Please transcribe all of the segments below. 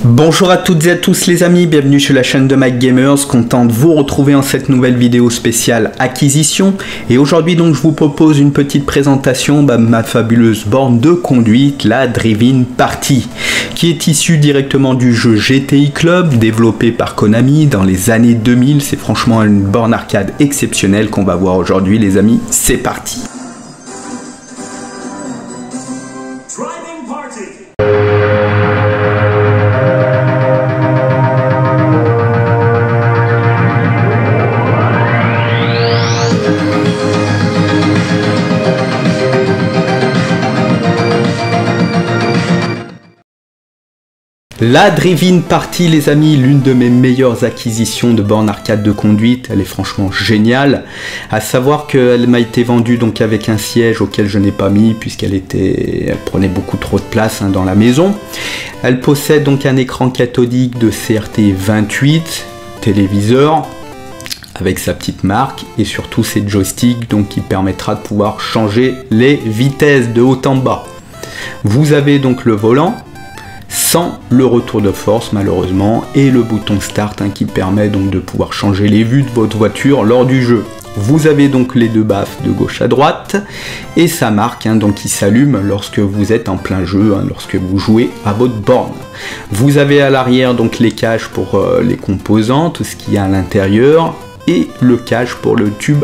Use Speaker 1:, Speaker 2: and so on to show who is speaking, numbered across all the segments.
Speaker 1: Bonjour à toutes et à tous les amis, bienvenue sur la chaîne de Mike Gamers, content de vous retrouver en cette nouvelle vidéo spéciale acquisition. Et aujourd'hui donc je vous propose une petite présentation de ma fabuleuse borne de conduite, la Drive-In Party, qui est issue directement du jeu GTI Club, développé par Konami dans les années 2000. C'est franchement une borne arcade exceptionnelle qu'on va voir aujourd'hui les amis, c'est parti. La Drive-In Party les amis, l'une de mes meilleures acquisitions de borne arcade de conduite, elle est franchement géniale. À savoir qu'elle m'a été vendue donc avec un siège auquel je n'ai pas mis puisqu'elle prenait beaucoup trop de place dans la maison. Elle possède donc un écran cathodique de CRT 28, téléviseur avec sa petite marque et surtout ses joysticks donc qui permettra de pouvoir changer les vitesses de haut en bas. Vous avez donc le volant sans le retour de force malheureusement et le bouton start qui permet donc de pouvoir changer les vues de votre voiture lors du jeu. Vous avez donc les deux baffes de gauche à droite et sa marque donc qui s'allume lorsque vous êtes en plein jeu, lorsque vous jouez à votre borne. Vous avez à l'arrière donc les caches pour les composants, tout ce qu'il y a à l'intérieur et le cache pour le tube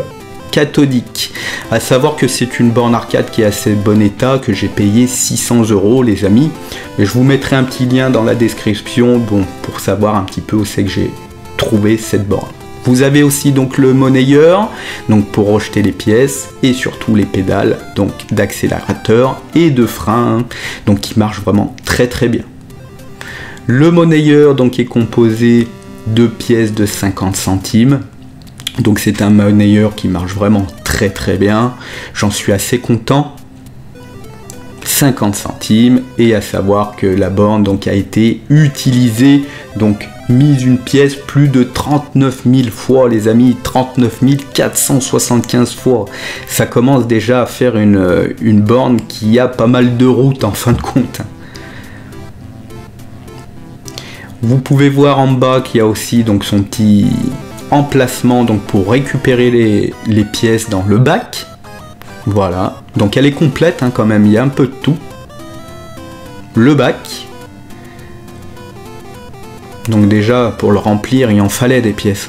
Speaker 1: cathodique. À savoir que c'est une borne arcade qui est assez bon état, que j'ai payé 600 € les amis, et je vous mettrai un petit lien dans la description pour savoir un petit peu où c'est que j'ai trouvé cette borne. Vous avez aussi donc le monnayeur donc pour rejeter les pièces et surtout les pédales donc d'accélérateur et de frein donc qui marchent vraiment très bien. Le monnayeur donc est composé de pièces de 50 centimes. Donc c'est un monnayeur qui marche vraiment très bien, j'en suis assez content. 50 centimes et à savoir que la borne donc a été utilisée, donc mise une pièce plus de 39 000 fois les amis, 39 475 fois. Ça commence déjà à faire une borne qui a pas mal de route en fin de compte. Vous pouvez voir en bas qu'il y a aussi donc son petit emplacement donc pour récupérer les pièces dans le bac. Voilà, donc elle est complète quand même, il y a un peu de tout. Le bac, donc déjà pour le remplir il en fallait des pièces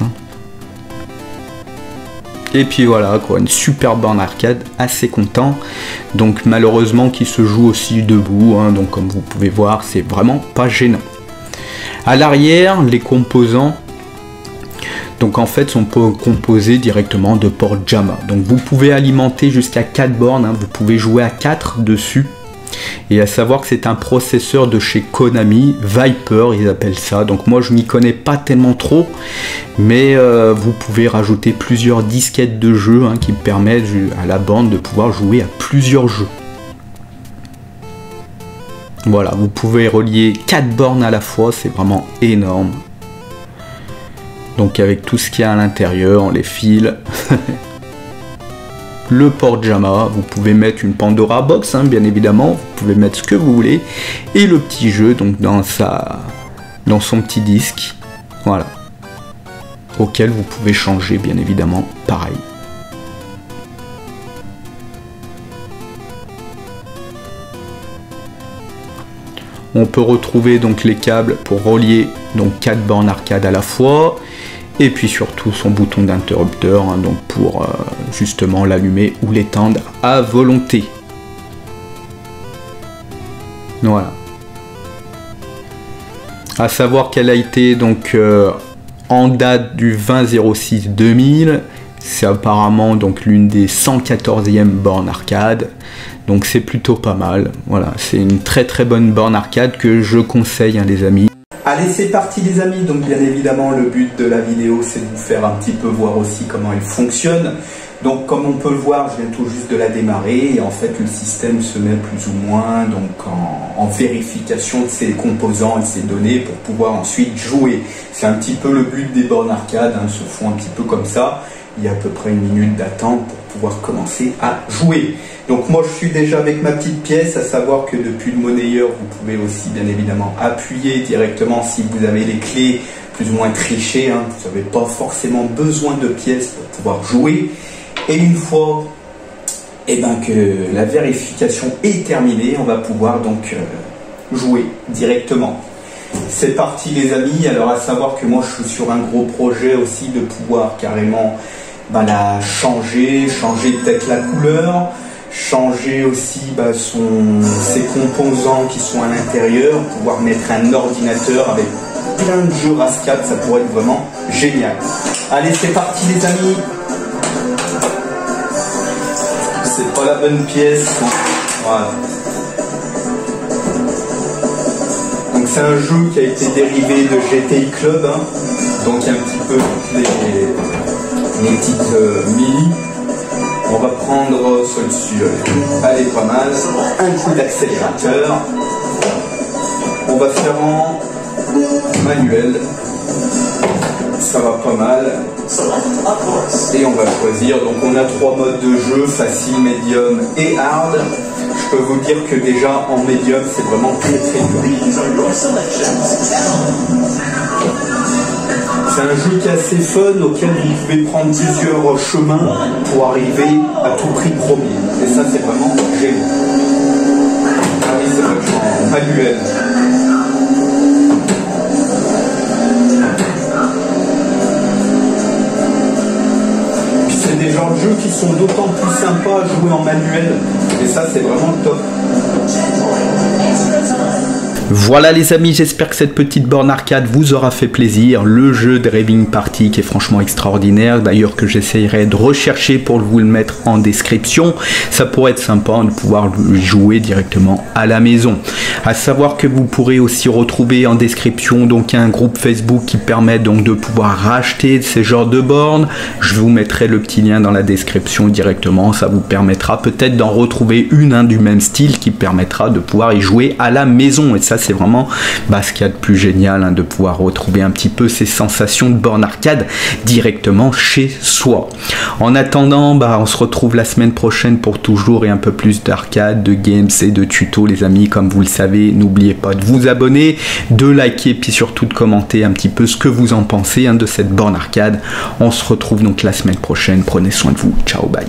Speaker 1: et puis voilà quoi, une super borne arcade, assez content. Donc malheureusement qui se joue aussi debout donc comme vous pouvez voir c'est vraiment pas gênant. À l'arrière les composants donc en fait sont composés directement de ports JAMA. Donc vous pouvez alimenter jusqu'à 4 bornes, vous pouvez jouer à 4 dessus. Et à savoir que c'est un processeur de chez Konami, Viper ils appellent ça. Donc moi je m'y connais pas tellement trop, mais vous pouvez rajouter plusieurs disquettes de jeux qui permettent à la borne de pouvoir jouer à plusieurs jeux. Voilà, vous pouvez relier 4 bornes à la fois, c'est vraiment énorme. Donc avec tout ce qu'il y a à l'intérieur, les fils, le port JAMA, vous pouvez mettre une Pandora Box bien évidemment, vous pouvez mettre ce que vous voulez, et le petit jeu donc dans son petit disque, voilà, auquel vous pouvez changer bien évidemment pareil. On peut retrouver donc les câbles pour relier donc 4 bornes arcade à la fois. Et puis surtout son bouton d'interrupteur donc pour justement l'allumer ou l'éteindre à volonté. Voilà. À savoir qu'elle a été donc en date du 20/06/2000. C'est apparemment donc l'une des 114e bornes arcade. Donc c'est plutôt pas mal. Voilà, c'est une très bonne borne arcade que je conseille les amis. Allez, c'est parti les amis, donc bien évidemment le but de la vidéo c'est de vous faire un petit peu voir aussi comment elle fonctionne. Donc comme on peut le voir, je viens tout juste de la démarrer et en fait le système se met plus ou moins donc en vérification de ses composants et de ses données pour pouvoir ensuite jouer. C'est un petit peu le but des bornes arcade, se font un petit peu comme ça. Il y a à peu près 1 minute d'attente pour pouvoir commencer à jouer. Donc moi je suis déjà avec ma petite pièce, à savoir que depuis le monnayeur vous pouvez aussi bien évidemment appuyer directement si vous avez les clés plus ou moins trichées, hein. Vous n'avez pas forcément besoin de pièces pour pouvoir jouer. Et une fois que la vérification est terminée, on va pouvoir donc jouer directement. C'est parti les amis. Alors à savoir que moi je suis sur un gros projet aussi de pouvoir carrément la changer peut-être la couleur, changer aussi ses composants qui sont à l'intérieur, pouvoir mettre un ordinateur avec plein de jeux RAS4, ça pourrait être vraiment génial. Allez c'est parti les amis. C'est pas la bonne pièce. Voilà. Donc c'est un jeu qui a été dérivé de GTI Club, hein. Donc un petit peu les petites mini. On va prendre celle-ci, elle est pas mal. Un coup d'accélérateur. On va faire en manuel. Ça va pas mal. Et on va choisir, donc on a 3 modes de jeu, facile, médium et hard. Je peux vous dire que déjà en médium c'est vraiment très dur. C'est un jeu qui est assez fun, auquel vous pouvez prendre plusieurs chemins pour arriver à tout prix premier. Et ça c'est vraiment génial. Ah oui c'est vrai que je suis en manuel. Des genres de jeux qui sont d'autant plus sympas à jouer en manuel, et ça c'est vraiment top. Voilà les amis, j'espère que cette petite borne arcade vous aura fait plaisir. Le jeu Driving Party qui est franchement extraordinaire, d'ailleurs que j'essayerai de rechercher pour vous le mettre en description. Ça pourrait être sympa de pouvoir jouer directement à la maison. À savoir que vous pourrez aussi retrouver en description donc un groupe Facebook qui permet donc de pouvoir racheter ces genres de bornes. Je vous mettrai le petit lien dans la description directement, ça vous permettra peut-être d'en retrouver une du même style qui permettra de pouvoir y jouer à la maison. Et ça c'est vraiment ce qu'il y a de plus génial, de pouvoir retrouver un petit peu ces sensations de borne arcade directement chez soi. En attendant, on se retrouve la semaine prochaine pour toujours et un peu plus d'arcade, de games et de tutos les amis. Comme vous le savez, n'oubliez pas de vous abonner, de liker, puis surtout de commenter un petit peu ce que vous en pensez de cette borne arcade. On se retrouve donc la semaine prochaine. Prenez soin de vous. Ciao, bye.